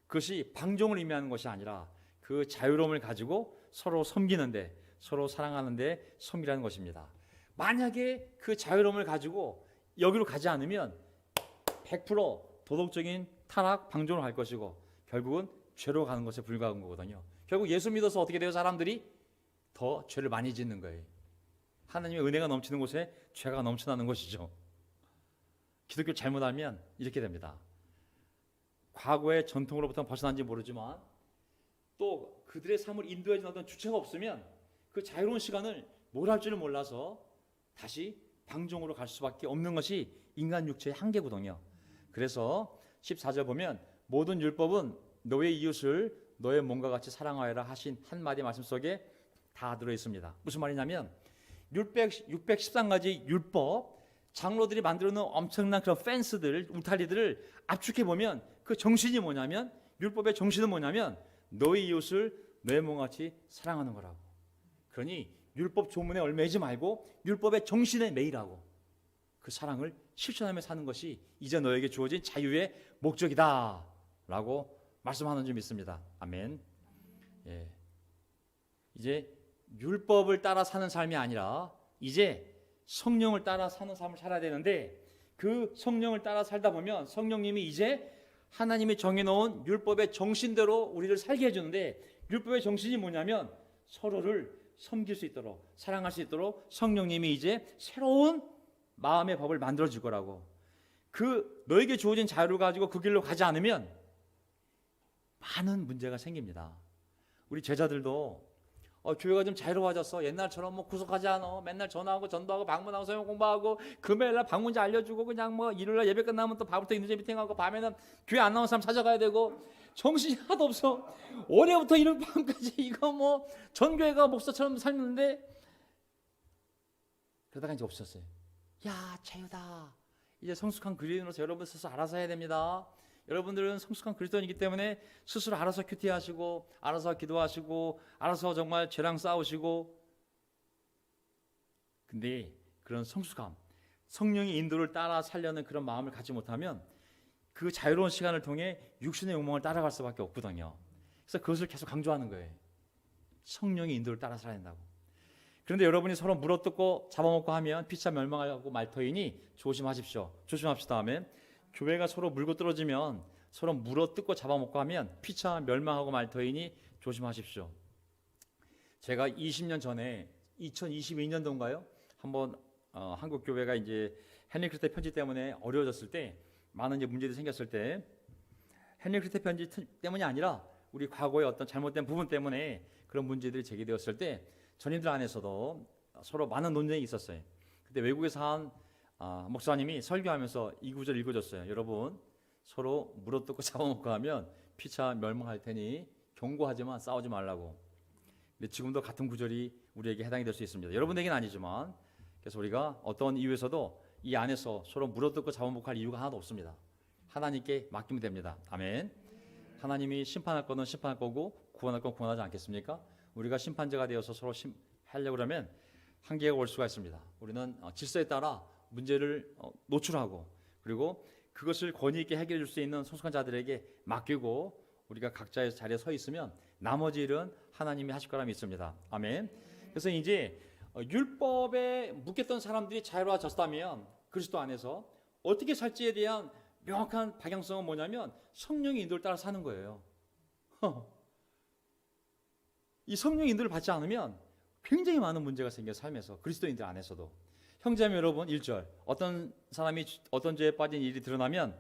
그것이 방종을 의미하는 것이 아니라 그 자유로움을 가지고 서로 섬기는데, 서로 사랑하는데 섬기라는 것입니다. 만약에 그 자유로움을 가지고 여기로 가지 않으면 100% 도덕적인 타락, 방종을 할 것이고 결국은 죄로 가는 것에 불과한 거거든요. 결국 예수 믿어서 어떻게 돼요? 사람들이 더 죄를 많이 짓는 거예요. 하나님의 은혜가 넘치는 곳에 죄가 넘쳐나는 것이죠. 기독교를 잘못 알면 이렇게 됩니다. 과거의 전통으로부터 벗어난지 모르지만 또 그들의 삶을 인도해 주는 어떤 주체가 없으면 그 자유로운 시간을 뭘 할 줄을 몰라서 다시 방종으로 갈 수밖에 없는 것이 인간 육체의 한계거든요. 그래서 14절 보면 모든 율법은 너의 이웃을 너의 몸과 같이 사랑하여라 하신 한마디 말씀 속에 다 들어있습니다. 무슨 말이냐면 613가지 율법, 장로들이 만들어 놓은 엄청난 그런 펜스들, 울타리들을 압축해보면 그 정신이 뭐냐면, 율법의 정신은 뭐냐면 너의 이웃을 너의 몸같이 사랑하는 거라고. 그러니 율법 조문에 얽매이지 말고 율법의 정신에 매이라고. 그 사랑을 실천하며 사는 것이 이제 너에게 주어진 자유의 목적이다 라고 말씀하는 줄 믿습니다. 아멘. 예. 이제 율법을 따라 사는 삶이 아니라 이제 성령을 따라 사는 삶을 살아야 되는데, 그 성령을 따라 살다 보면 성령님이 이제 하나님이 정해놓은 율법의 정신대로 우리를 살게 해주는데, 율법의 정신이 뭐냐면 서로를 섬길 수 있도록, 사랑할 수 있도록 성령님이 이제 새로운 마음의 법을 만들어줄 거라고. 그 너에게 주어진 자유를 가지고 그 길로 가지 않으면 많은 문제가 생깁니다. 우리 제자들도 교회가 좀 자유로워졌어. 옛날처럼 뭐 구속하지 않아. 맨날 전화하고 전도하고 방문하고 성경 공부하고 금요일날 방문지 알려주고 그냥 뭐 일요일날 예배 끝나면 또 밥부터 있는 제 미팅하고 밤에는 교회 안 나온 사람 찾아가야 되고 정신이 하나도 없어. 올해부터 일요일 밤까지 이거 뭐 전교회가 목사처럼 살는데, 그러다가 이제 없었어요. 야, 자유다. 이제 성숙한 그리스도인으로서 여러분 스스로 알아서 해야 됩니다. 여러분들은 성숙한 그리스도인이기 때문에 스스로 알아서 큐티하시고, 알아서 기도하시고, 알아서 정말 죄랑 싸우시고. 근데 그런 성숙함, 성령의 인도를 따라 살려는 그런 마음을 갖지 못하면 그 자유로운 시간을 통해 육신의 욕망을 따라갈 수밖에 없거든요. 그래서 그것을 계속 강조하는 거예요. 성령의 인도를 따라 살아야 된다고. 그런데 여러분이 서로 물어뜯고 잡아먹고 하면 피차 멸망하고 말 터이니 조심하십시오. 조심합시다 하면, 교회가 서로 물고 떨어지면 서로 물어뜯고 잡아먹고 하면 피차 멸망하고 말 터이니 조심하십시오. 제가 20년 전에 2022년도인가요? 한번 한국 교회가 이제 헨리 클레 편지 때문에 어려워졌을 때, 많은 이제 문제들이 생겼을 때, 헨리 클레 편지 때문이 아니라 우리 과거의 어떤 잘못된 부분 때문에 그런 문제들이 제기되었을 때 전인들 안에서도 서로 많은 논쟁이 있었어요. 그때 외국에서 한 목사님이 설교하면서 이 구절 읽어줬어요. 여러분, 서로 물어뜯고 잡아먹고 하면 피차 멸망할 테니 경고하지만 싸우지 말라고. 근데 지금도 같은 구절이 우리에게 해당이 될 수 있습니다. 여러분에게는 아니지만. 그래서 우리가 어떤 이유에서도 이 안에서 서로 물어뜯고 잡아먹고 할 이유가 하나도 없습니다. 하나님께 맡기면 됩니다. 아멘. 하나님이 심판할 거는 심판할 거고 구원할 건 구원하지 않겠습니까? 우리가 심판자가 되어서 서로 하려고 그러면 한계가 올 수가 있습니다. 우리는 질서에 따라 문제를 노출하고, 그리고 그것을 권위 있게 해결해 줄 수 있는 소속한 자들에게 맡기고 우리가 각자의 자리에 서 있으면 나머지 일은 하나님이 하실 거라 믿습니다. 아멘. 그래서 이제 율법에 묶였던 사람들이 자유로워졌다면 그리스도 안에서 어떻게 살지에 대한 명확한 방향성은 뭐냐면 성령의 인도를 따라 사는 거예요. 이 성령의 인도를 받지 않으면 굉장히 많은 문제가 생겨요. 삶에서, 그리스도인들 안에서도. 형제자매 여러분, 1절, 어떤 사람이 어떤 죄에 빠진 일이 드러나면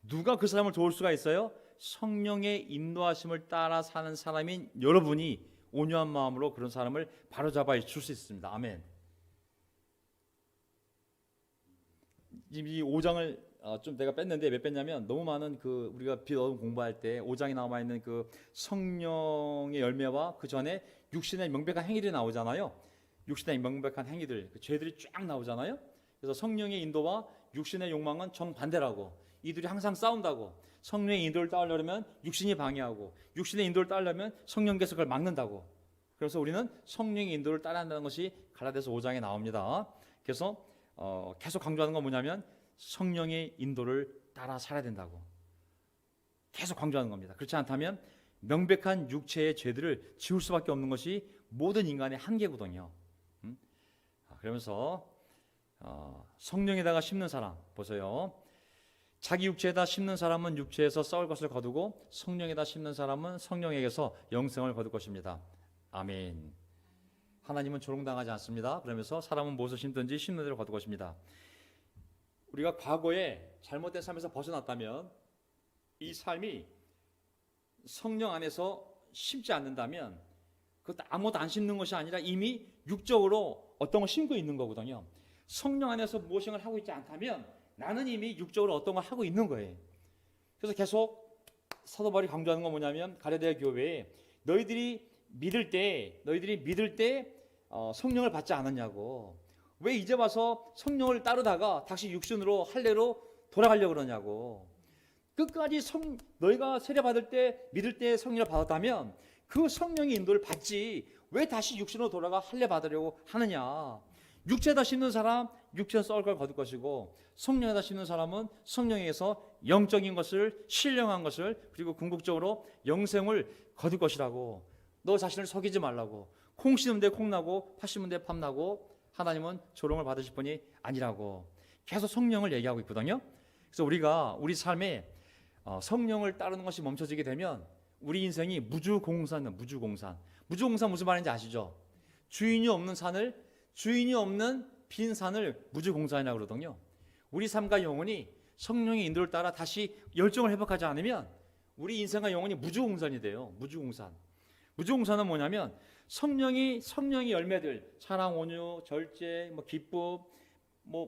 누가 그 사람을 도울 수가 있어요? 성령의 인도하심을 따라 사는 사람인 여러분이 온유한 마음으로 그런 사람을 바로잡아 줄 수 있습니다. 아멘. 이 5장을 좀 내가 뺐는데, 왜 뺐냐면 너무 많은 그 우리가 비어둠 공부할 때 5장에 남아 있는 그 성령의 열매와 그 전에 육신의 명백한 행위들이 나오잖아요. 육신의 명백한 행위들, 그 죄들이 쫙 나오잖아요. 그래서 성령의 인도와 육신의 욕망은 정반대라고. 이들이 항상 싸운다고. 성령의 인도를 따르려면 육신이 방해하고, 육신의 인도를 따르려면 성령께서 그걸 막는다고. 그래서 우리는 성령의 인도를 따라야 한다는 것이 갈라디아서 5장에 나옵니다. 그래서 계속 강조하는 건 뭐냐면 성령의 인도를 따라 살아야 된다고 계속 강조하는 겁니다. 그렇지 않다면 명백한 육체의 죄들을 지울 수밖에 없는 것이 모든 인간의 한계거든요. 그러면서 성령에다가 심는 사람 보세요. 자기 육체에다 심는 사람은 육체에서 썩을 것을 거두고 성령에다 심는 사람은 성령에게서 영생을 거둘 것입니다. 아멘. 하나님은 조롱당하지 않습니다. 그러면서 사람은 무엇을 심든지 심는 대로 거둘 것입니다. 우리가 과거에 잘못된 삶에서 벗어났다면 이 삶이 성령 안에서 심지 않는다면 그것도 아무것도 안 심는 것이 아니라 이미 육적으로 어떤 걸 심고 있는 거거든요. 성령 안에서 무엇을 하고 있지 않다면 나는 이미 육적으로 어떤 걸 하고 있는 거예요. 그래서 계속 사도 바울이 강조하는 건 뭐냐면 갈라디아 교회에 너희들이 믿을 때 성령을 받지 않았냐고. 왜 이제 와서 성령을 따르다가 다시 육신으로 할례로 돌아가려고 그러냐고. 끝까지 너희가 세례 받을 때 믿을 때 성령을 받았다면 그 성령의 인도를 받지 왜 다시 육신으로 돌아가 할례 받으려고 하느냐. 육체에다 심는 사람 육체에서 썩을 걸 거둘 것이고 성령에다 심는 사람은 성령에서 영적인 것을 신령한 것을 그리고 궁극적으로 영생을 거둘 것이라고. 너 자신을 속이지 말라고. 콩 심은 데 콩 나고 팥 심은 데 팥 나고 하나님은 조롱을 받으실 분이 아니라고. 계속 성령을 얘기하고 있거든요. 그래서 우리가 우리 삶에 성령을 따르는 것이 멈춰지게 되면 우리 인생이 무주공산. 무주공산 무슨 말인지 아시죠? 주인이 없는 빈 산을 무주공산이라고 그러거든요. 우리 삶과 영혼이 성령의 인도를 따라 다시 열정을 회복하지 않으면 우리 인생과 영혼이 무주공산이 돼요. 무주공산은 뭐냐면 성령의 열매들, 사랑, 온유, 절제, 기쁨,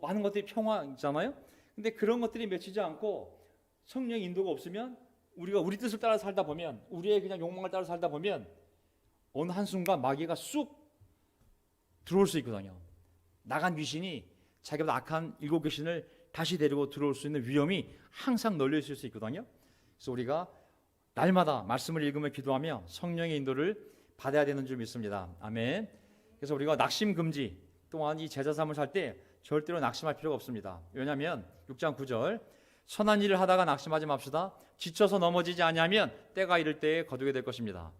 많은 것들이 평화 있잖아요. 근데 그런 것들이 맺히지 않고 성령의 인도가 없으면 우리가 우리 뜻을 따라 살다 보면 우리의 그냥 욕망을 따라 살다 보면 어느 한순간 마귀가 쑥 들어올 수 있거든요. 나간 귀신이 자기보다 악한 7귀신을 다시 데리고 들어올 수 있는 위험이 항상 널려 있을 수 있거든요. 그래서 우리가 날마다 말씀을 읽으며 기도하며 성령의 인도를 받아야 되는 줄 믿습니다. 아멘. 그래서 우리가 낙심 금지 또한 이 제자 삶을 살 때 절대로 낙심할 필요가 없습니다. 왜냐하면 6장 9절 선한 일을 하다가 낙심하지 맙시다. 지쳐서 넘어지지 아니하면 때가 이를 때에 거두게 될 것입니다.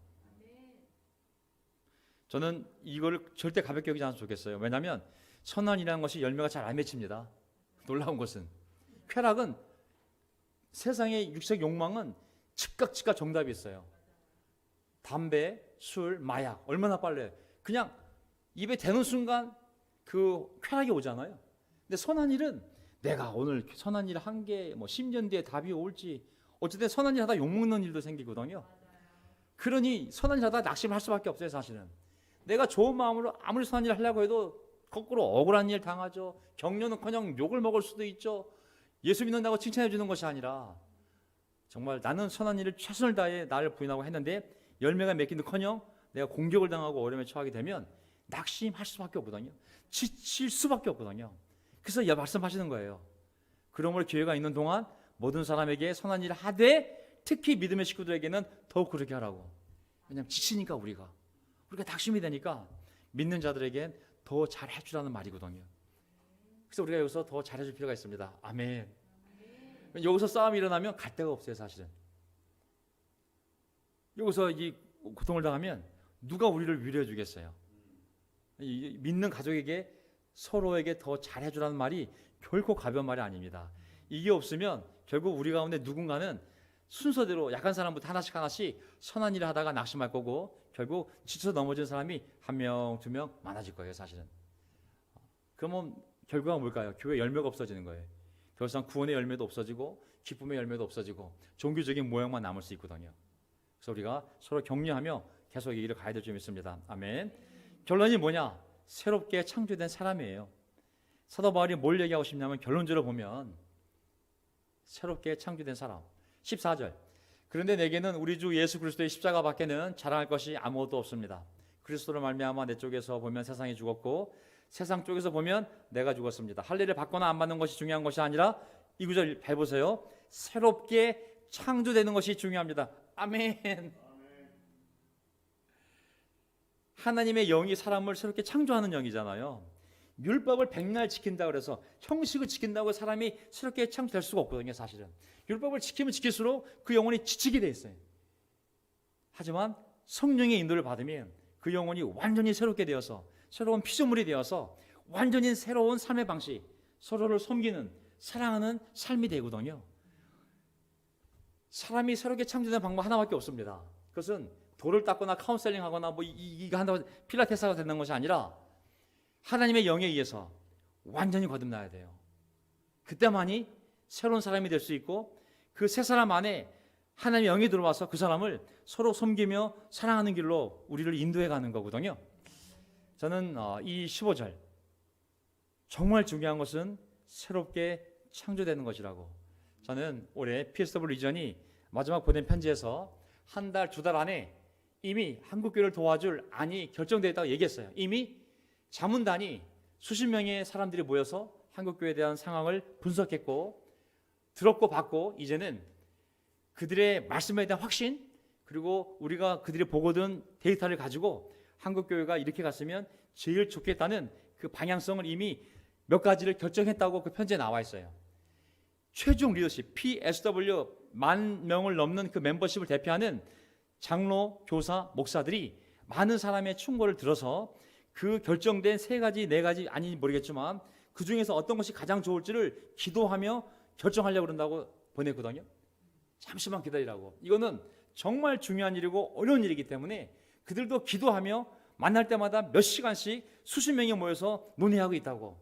저는 이거를 절대 가볍게 여기지 않았으면 좋겠어요. 왜냐하면 선한 일이라는 것이 열매가 잘 안 맺힙니다. 놀라운 것은 쾌락은 세상의 육색 욕망은 즉각 정답이 있어요. 담배, 술, 마약 얼마나 빨라요. 그냥 입에 대는 순간 그 쾌락이 오잖아요. 근데 선한 일은 내가 오늘 선한 일 한 게 10년 뒤에 답이 올지 어쨌든 선한 일 하다 욕먹는 일도 생기거든요. 그러니 선한 일 하다 낙심할 수밖에 없어요. 사실은 내가 좋은 마음으로 아무리 선한 일을 하려고 해도 거꾸로 억울한 일 당하죠. 격려는커녕 욕을 먹을 수도 있죠. 예수 믿는다고 칭찬해 주는 것이 아니라 정말 나는 선한 일을 최선을 다해 나를 부인하고 했는데 열매가 맺기는커녕 내가 공격을 당하고 어려움에 처하게 되면 낙심할 수밖에 없거든요. 지칠 수밖에 없거든요. 그래서 말씀하시는 거예요. 그러므로 기회가 있는 동안 모든 사람에게 선한 일을 하되 특히 믿음의 식구들에게는 더욱 그렇게 하라고. 왜냐하면 지치니까 우리가 낙심이 되니까 믿는 자들에겐 더 잘해주라는 말이거든요. 그래서 우리가 여기서 더 잘해줄 필요가 있습니다. 아멘. 여기서 싸움이 일어나면 갈 데가 없어요. 사실은 여기서 이 고통을 당하면 누가 우리를 위로해 주겠어요? 믿는 가족에게 서로에게 더 잘해주라는 말이 결코 가벼운 말이 아닙니다. 이게 없으면 결국 우리 가운데 누군가는 순서대로 약한 사람부터 하나씩 선한 일을 하다가 낙심할 거고 결국 지쳐 넘어진 사람이 1명, 2명 많아질 거예요. 사실은. 그러면 결과가 뭘까요? 교회 열매가 없어지는 거예요. 더 이상 구원의 열매도 없어지고 기쁨의 열매도 없어지고 종교적인 모양만 남을 수 있거든요. 그래서 우리가 서로 격려하며 계속 이 길을 가야 될 줄 믿습니다. 아멘. 결론이 뭐냐? 새롭게 창조된 사람이에요. 사도 바울이 뭘 얘기하고 싶냐면 결론적으로 보면 새롭게 창조된 사람. 14절. 그런데 내게는 우리 주 예수 그리스도의 십자가 밖에는 자랑할 것이 아무것도 없습니다. 그리스도를 말미암아 내 쪽에서 보면 세상이 죽었고 세상 쪽에서 보면 내가 죽었습니다. 할례를 받거나 안 받는 것이 중요한 것이 아니라 이 구절 해보세요. 새롭게 창조되는 것이 중요합니다. 아멘. 하나님의 영이 사람을 새롭게 창조하는 영이잖아요. 율법을 백날 지킨다 그래서 형식을 지킨다고 사람이 새롭게 창조될 수가 없거든요. 사실은 율법을 지키면 지킬수록 그 영혼이 지치게 돼 있어요. 하지만 성령의 인도를 받으면 그 영혼이 완전히 새롭게 되어서 새로운 피조물이 되어서 완전히 새로운 삶의 방식, 서로를 섬기는, 사랑하는 삶이 되거든요. 사람이 새롭게 창조된 방법 하나밖에 없습니다. 그것은 돌을 닦거나 카운셀링 하거나 이거 한다고 필라테스가 되는 것이 아니라 하나님의 영에 의해서 완전히 거듭나야 돼요. 그때만이 새로운 사람이 될 수 있고, 그 새 사람 안에 하나님의 영이 들어와서 그 사람을 서로 섬기며 사랑하는 길로 우리를 인도해 가는 거거든요. 저는 이 15절 정말 중요한 것은 새롭게 창조되는 것이라고. 저는 올해 PSW 리전이 마지막 보낸 편지에서 한 달, 두 달 안에 이미 한국교회를 도와줄 안이 결정되어 있다고 얘기했어요. 이미 자문단이 수십 명의 사람들이 모여서 한국교회에 대한 상황을 분석했고, 들었고 받고, 이제는 그들의 말씀에 대한 확신, 그리고 우리가 그들이 보고든 데이터를 가지고 한국교회가 이렇게 갔으면 제일 좋겠다는 그 방향성을 이미 몇 가지를 결정했다고 그 편지에 나와 있어요. 최종 리더십, PSW 10,000명을 넘는 그 멤버십을 대표하는 장로, 교사, 목사들이 많은 사람의 충고를 들어서 그 결정된 세 가지, 네 가지 아닌지 모르겠지만 그 중에서 어떤 것이 가장 좋을지를 기도하며 결정하려고 그런다고 보냈거든요. 잠시만 기다리라고. 이거는 정말 중요한 일이고 어려운 일이기 때문에 그들도 기도하며 만날 때마다 몇 시간씩 수십 명이 모여서 논의하고 있다고.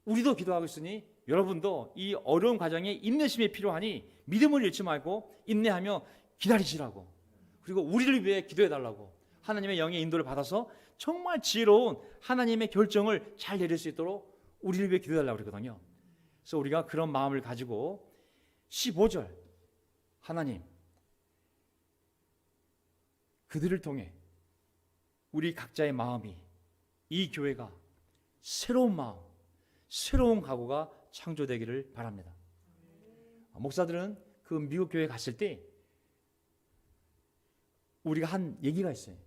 우리도 기도하고 있으니 여러분도 이 어려운 과정에 인내심이 필요하니 믿음을 잃지 말고 인내하며 기다리시라고. 그리고 우리를 위해 기도해달라고. 하나님의 영의 인도를 받아서 정말 지혜로운 하나님의 결정을 잘 내릴 수 있도록 우리를 위해 기도해달라고 그러거든요. 그래서 우리가 그런 마음을 가지고 15절 하나님, 그들을 통해 우리 각자의 마음이, 이 교회가 새로운 마음, 새로운 각오가 창조되기를 바랍니다. 목사들은 그 미국 교회에 갔을 때 우리가 한 얘기가 있어요.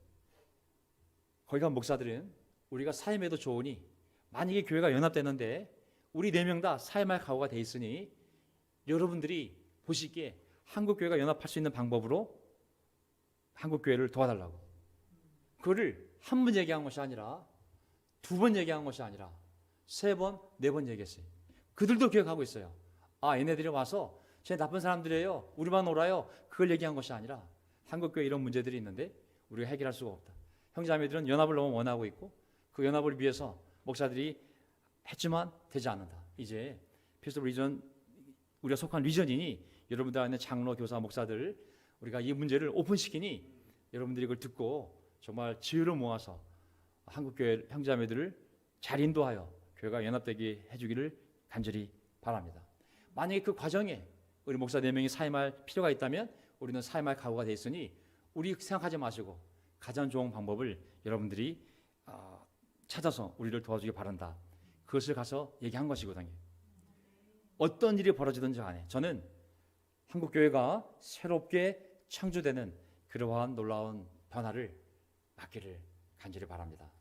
거기 간 목사들은 우리가 사임해도 좋으니 만약에 교회가 연합되는데 우리 4명 다 사임할 각오가 돼 있으니 여러분들이 보시기에 한국교회가 연합할 수 있는 방법으로 한국교회를 도와달라고. 그거를 한 번 얘기한 것이 아니라 2번 얘기한 것이 아니라 3번, 4번 얘기했어요. 그들도 기억하고 있어요. 아, 얘네들이 와서 쟤 나쁜 사람들이에요, 우리만 오라요, 그걸 얘기한 것이 아니라 한국교회 이런 문제들이 있는데 우리가 해결할 수가 없다. 형제자매들은 연합을 너무 원하고 있고 그 연합을 위해서 목사들이 했지만 되지 않는다. 이제 PSW 리전, 우리가 속한 리전이니 여러분들 안에 장로, 교사, 목사들 우리가 이 문제를 오픈시키니 여러분들이 이걸 듣고 정말 지혜를 모아서 한국교회 형제자매들을 잘 인도하여 교회가 연합되게 해주기를 간절히 바랍니다. 만약에 그 과정에 우리 목사 4명이 사임할 필요가 있다면 우리는 사임할 각오가 돼 있으니 우리 생각하지 마시고 가장 좋은 방법을 여러분들이 찾아서 우리를 도와주기 바란다. 그것을 가서 얘기한 것이거든요. 어떤 일이 벌어지든지 간에 저는 한국교회가 새롭게 창조되는 그러한 놀라운 변화를 받기를 간절히 바랍니다.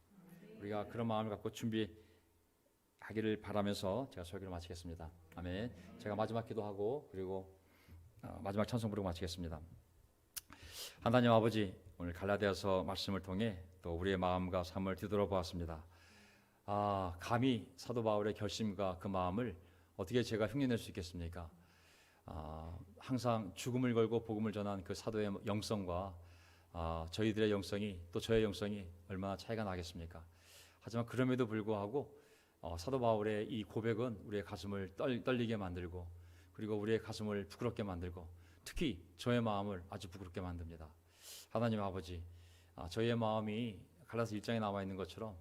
우리가 그런 마음을 갖고 준비하기를 바라면서 제가 설교를 마치겠습니다. 아멘. 제가 마지막 기도하고 그리고 마지막 찬송 부르고 마치겠습니다. 하나님 아버지, 오늘 갈라디아서 말씀을 통해 또 우리의 마음과 삶을 뒤돌아보았습니다. 감히 사도 바울의 결심과 그 마음을 어떻게 제가 흉내낼 수 있겠습니까? 항상 죽음을 걸고 복음을 전한 그 사도의 영성과 저희들의 영성이, 또 저의 영성이 얼마나 차이가 나겠습니까? 하지만 그럼에도 불구하고 사도 바울의 이 고백은 우리의 가슴을 떨리게 만들고 그리고 우리의 가슴을 부끄럽게 만들고 특히 저의 마음을 아주 부끄럽게 만듭니다. 하나님 아버지, 저희의 마음이 갈라디아서 1장에 나와 있는 것처럼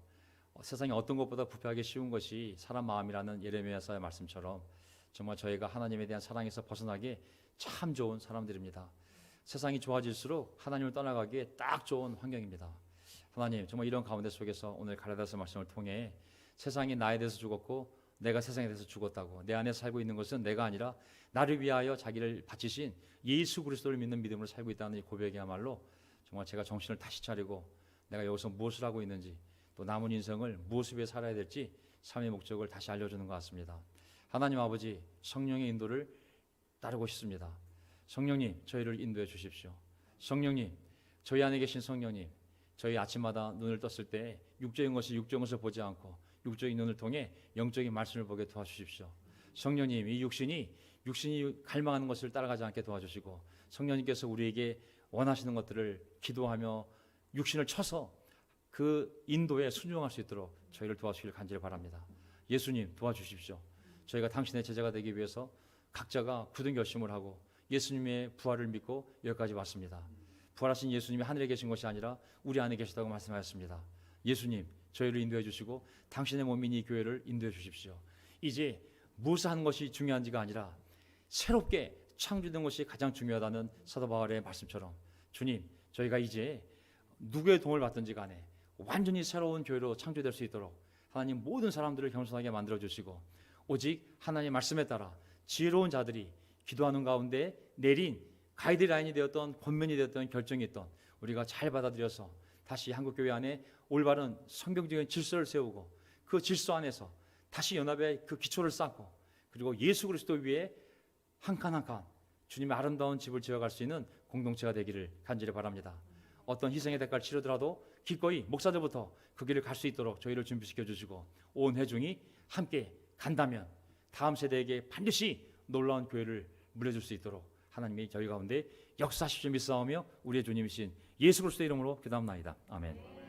세상에 어떤 것보다 부패하기 쉬운 것이 사람 마음이라는 예레미야서의 말씀처럼 정말 저희가 하나님에 대한 사랑에서 벗어나기에 참 좋은 사람들입니다. 세상이 좋아질수록 하나님을 떠나가기에 딱 좋은 환경입니다. 하나님, 정말 이런 가운데 속에서 오늘 갈라디아서 말씀을 통해 세상이 나에 대해서 죽었고 내가 세상에 대해서 죽었다고, 내 안에 살고 있는 것은 내가 아니라 나를 위하여 자기를 바치신 예수 그리스도를 믿는 믿음으로 살고 있다는 이 고백이야말로 정말 제가 정신을 다시 차리고 내가 여기서 무엇을 하고 있는지, 또 남은 인생을 무엇을 위해 살아야 될지 삶의 목적을 다시 알려주는 것 같습니다. 하나님 아버지, 성령의 인도를 따르고 싶습니다. 성령님, 저희를 인도해 주십시오. 성령님, 저희 안에 계신 성령님, 저희 아침마다 눈을 떴을 때 육적인 것을 보지 않고 육적인 눈을 통해 영적인 말씀을 보게 도와주십시오. 성령님, 이 육신이 갈망하는 것을 따라가지 않게 도와주시고, 성령님께서 우리에게 원하시는 것들을 기도하며 육신을 쳐서 그 인도에 순종할 수 있도록 저희를 도와주시길 간절히 바랍니다. 예수님, 도와주십시오. 저희가 당신의 제자가 되기 위해서 각자가 굳은 결심을 하고 예수님의 부활을 믿고 여기까지 왔습니다. 부활하신 예수님이 하늘에 계신 것이 아니라 우리 안에 계시다고 말씀하셨습니다. 예수님, 저희를 인도해 주시고 당신의 몸인 이 교회를 인도해 주십시오. 이제 무엇을 하는 것이 중요한지가 아니라 새롭게 창조된 것이 가장 중요하다는 사도 바울의 말씀처럼, 주님, 저희가 이제 누구의 도움을 받든지 간에 완전히 새로운 교회로 창조될 수 있도록 하나님 모든 사람들을 겸손하게 만들어 주시고, 오직 하나님의 말씀에 따라 지혜로운 자들이 기도하는 가운데 내린 가이드라인이 되었던, 권면이 되었던, 결정이 있던 우리가 잘 받아들여서 다시 한국교회 안에 올바른 성경적인 질서를 세우고 그 질서 안에서 다시 연합의 그 기초를 쌓고, 그리고 예수 그리스도 위에 한 칸 한 칸 주님의 아름다운 집을 지어갈 수 있는 공동체가 되기를 간절히 바랍니다. 어떤 희생의 대가를 치르더라도 기꺼이 목사들부터 그 길을 갈 수 있도록 저희를 준비시켜 주시고, 온 회중이 함께 간다면 다음 세대에게 반드시 놀라운 교회를 물려줄 수 있도록 하나님이 저희 가운데 역사하십시오 믿사오며 우리의 주님이신 예수 그리스도의 이름으로 기도합나이다. 아멘.